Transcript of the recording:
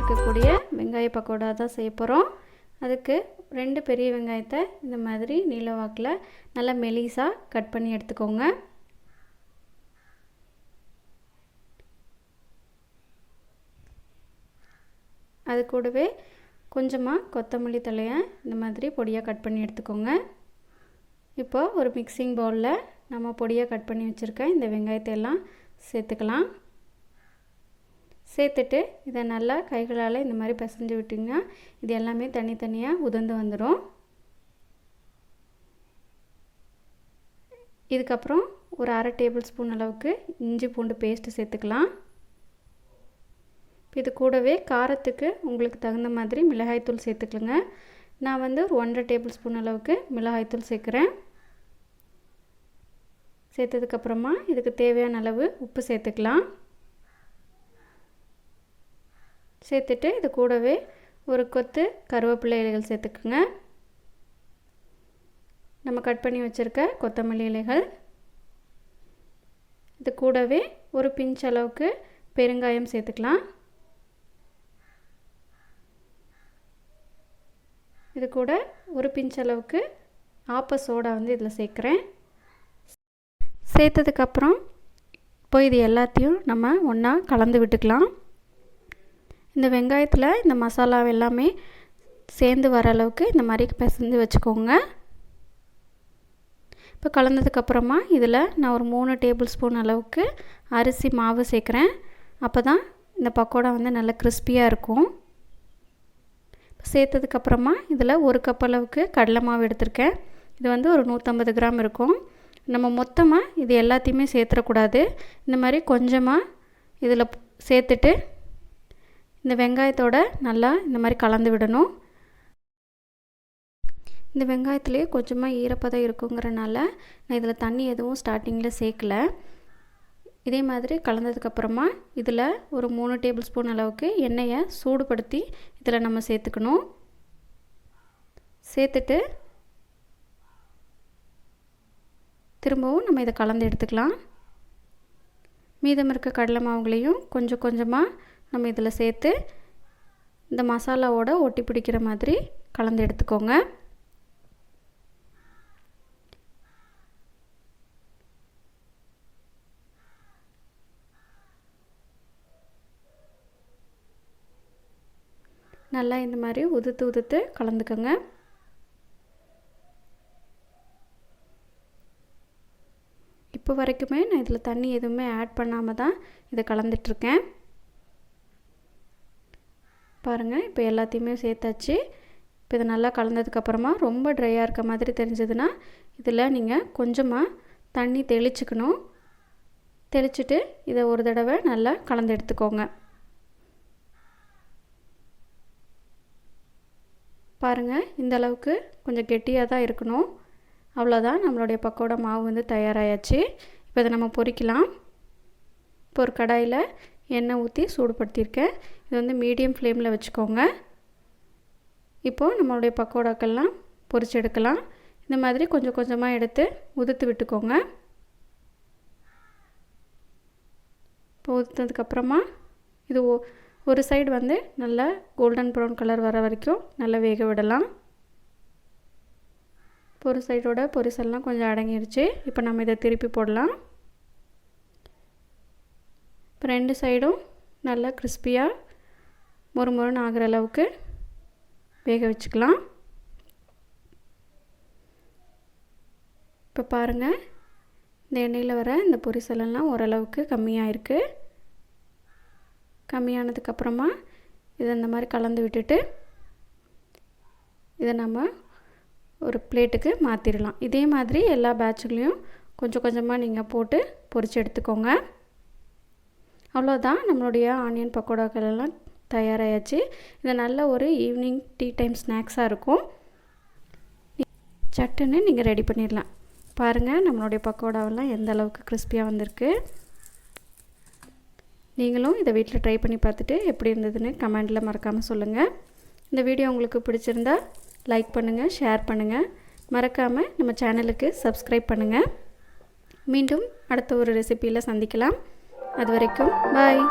இருக்கக்கூடிய வெங்காய பக்கோடா தான் செய்ய போகிறோம். அதுக்கு 2 பெரிய வெங்காயத்தை இந்த மாதிரி நீல வாக்கில் நல்லா மெலிசாக கட் பண்ணி எடுத்துக்கோங்க. அது கூடவே கொஞ்சமாக கொத்தமல்லி தழையை இந்த மாதிரி பொடியாக கட் பண்ணி எடுத்துக்கோங்க. இப்போ ஒரு மிக்சிங் பவுலில் நம்ம பொடியாக கட் பண்ணி வச்சுருக்க இந்த வெங்காயத்தை எல்லாம் சேர்த்துக்கலாம். சேர்த்துட்டு இதை நல்லா கைகளால் இந்த மாதிரி பிசைஞ்சு விட்டிங்கன்னா இது எல்லாமே தனித்தனியாக உதிர்ந்து வந்துடும். இதுக்கப்புறம் ஒரு 1/2 டேபிள் ஸ்பூன் அளவுக்கு இஞ்சி பூண்டு பேஸ்ட்டு சேர்த்துக்கலாம். இது கூடவே காரத்துக்கு உங்களுக்கு தகுந்த மாதிரி மிளகாய்த்தூள் சேர்த்துக்கலுங்க. நான் ஒரு 1/2 டேபிள் ஸ்பூன் அளவுக்கு மிளகாய்த்தூள் சேர்க்குறேன். சேர்த்ததுக்கப்புறமா இதுக்கு தேவையான அளவு உப்பு சேர்த்துக்கலாம். சேர்த்துட்டு இது கூடவே ஒரு கொத்து கருவேப்பிலை இலைகள் சேர்த்துக்குங்க. நம்ம கட் பண்ணி வச்சுருக்க கொத்தமல்லி இலைகள். இது கூடவே ஒரு பிஞ்ச் அளவுக்கு பெருங்காயம் சேர்த்துக்கலாம். இது கூட ஒரு பிஞ்ச் அளவுக்கு ஆப்ப சோடா இதில் சேர்க்குறேன். சேர்த்ததுக்கப்புறம் இப்போ இது எல்லாத்தையும் நம்ம ஒன்றா கலந்து விட்டுக்கலாம். இந்த வெங்காயத்தில் இந்த மசாலா எல்லாமே சேர்ந்து வர அளவுக்கு இந்த மாதிரி பிசைஞ்சு வச்சுக்கோங்க. இப்போ கலந்ததுக்கப்புறமா இதில் நான் ஒரு 3 டேபிள் ஸ்பூன் அளவுக்கு அரிசி மாவு சேர்க்குறேன். அப்போ தான் இந்த பக்கோடா நல்லா கிறிஸ்பியாக இருக்கும். சேர்த்ததுக்கப்புறமா இதில் 1 கப் அளவுக்கு கடலை மாவு எடுத்திருக்கேன். இது ஒரு 150 கிராம் இருக்கும். நம்ம மொத்தமாக இது எல்லாத்தையுமே சேர்த்துடக்கூடாது. இந்த மாதிரி கொஞ்சமாக இதில் சேர்த்துட்டு இந்த வெங்காயத்தோடு நல்லா இந்த மாதிரி கலந்து விடணும். இந்த வெங்காயத்துலேயே கொஞ்சமாக ஈரப்பதம் இருக்குங்கிறனால நான் இதில் தண்ணி எதுவும் ஸ்டார்டிங்கில் சேர்க்கல. இதே மாதிரி கலந்ததுக்கப்புறமா இதில் ஒரு 3 டேபிள் ஸ்பூன் அளவுக்கு எண்ணெயை சூடுபடுத்தி இதில் நம்ம சேர்த்துக்கணும். சேர்த்துட்டு திரும்பவும் நம்ம இதை கலந்து எடுத்துக்கலாம். மீதம் இருக்க கடலை மாவுகளையும் கொஞ்சம் கொஞ்சமாக நம்ம இதில் சேர்த்து இந்த மசாலாவோட ஒட்டி பிடிக்கிற மாதிரி கலந்து எடுத்துக்கோங்க. நல்லா இந்த மாதிரி உதுத்து கலந்துக்கோங்க. இப்போ வரைக்குமே நான் இதில் தண்ணி எதுவுமே ஆட் பண்ணாமல் தான் இதை கலந்துட்டுருக்கேன். பாருங்கள், இப்போ எல்லாத்தையுமே சேர்த்தாச்சு. இப்போ இதை நல்லா கலந்ததுக்கப்புறமா ரொம்ப ட்ரையாக இருக்க மாதிரி தெரிஞ்சதுன்னா இதில் நீங்கள் கொஞ்சமாக தண்ணி தெளிச்சுக்கணும். தெளிச்சுட்டு இதை ஒரு தடவை நல்லா கலந்து எடுத்துக்கோங்க. பாருங்கள், இந்த அளவுக்கு கொஞ்சம் கெட்டியாக தான் இருக்கணும். அவ்வளோதான், நம்மளுடைய பக்கோடா மாவு தயாராகியாச்சு. இப்போ இதை நம்ம பொரிக்கலாம். இப்போ ஒரு கடாயில் எண்ணெய் ஊற்றி சூடுபடுத்தியிருக்கேன். இது மீடியம் ஃப்ளேமில் வச்சுக்கோங்க. இப்போது நம்மளுடைய பக்கோடாக்கெல்லாம் பொரிச்சு எடுக்கலாம். இந்த மாதிரி கொஞ்சம் கொஞ்சமாக எடுத்து உதுத்து விட்டுக்கோங்க. இப்போ உதுத்ததுக்கப்புறமா இது ஒரு சைடு நல்லா கோல்டன் ப்ரௌன் கலர் வர வரைக்கும் நல்லா வேக விடலாம். இப்போ ஒரு சைடோட பொரிசெல்லாம் கொஞ்சம் அடங்கிடுச்சு. இப்போ நம்ம இதை திருப்பி போடலாம். இப்போ 2 சைடும் நல்லா கிறிஸ்பியாக மொறுமொறுன்னு ஆகிற அளவுக்கு வேக வச்சுக்கலாம். இப்போ பாருங்கள், இந்த எண்ணெயில் வர இந்த பொரிசலெல்லாம் ஓரளவுக்கு கம்மியாக இருக்குது. கம்மியானதுக்கப்புறமா இதை இந்த மாதிரி கலந்து விட்டுட்டு இதை நம்ம ஒரு பிளேட்டுக்கு மாற்றிடலாம். இதே மாதிரி எல்லா பேட்சுகளையும் கொஞ்சம் கொஞ்சமாக நீங்கள் போட்டு பொரித்து எடுத்துக்கோங்க. அவ்வளோதான், நம்மளுடைய ஆனியன் பக்கோடாக்கள் எல்லாம் தயாராகியாச்சு. இது நல்ல ஒரு ஈவினிங் டீ டைம் ஸ்நாக்ஸாக இருக்கும். சட்டுன்னு நீங்கள் ரெடி பண்ணிடலாம். பாருங்கள், நம்மளுடைய பக்கோடாவெல்லாம் எந்த அளவுக்கு கிறிஸ்பியாக வந்திருக்கு. நீங்களும் இதை வீட்டில் ட்ரை பண்ணி பார்த்துட்டு எப்படி இருந்ததுன்னு கமெண்டில் மறக்காமல் சொல்லுங்கள். இந்த வீடியோ உங்களுக்கு பிடிச்சிருந்தா லைக் பண்ணுங்கள், ஷேர் பண்ணுங்கள். மறக்காமல் நம்ம சேனலுக்கு சப்ஸ்கிரைப் பண்ணுங்கள். மீண்டும் அடுத்த ஒரு ரெசிபியில் சந்திக்கலாம். அது வரைக்கும் பாய்.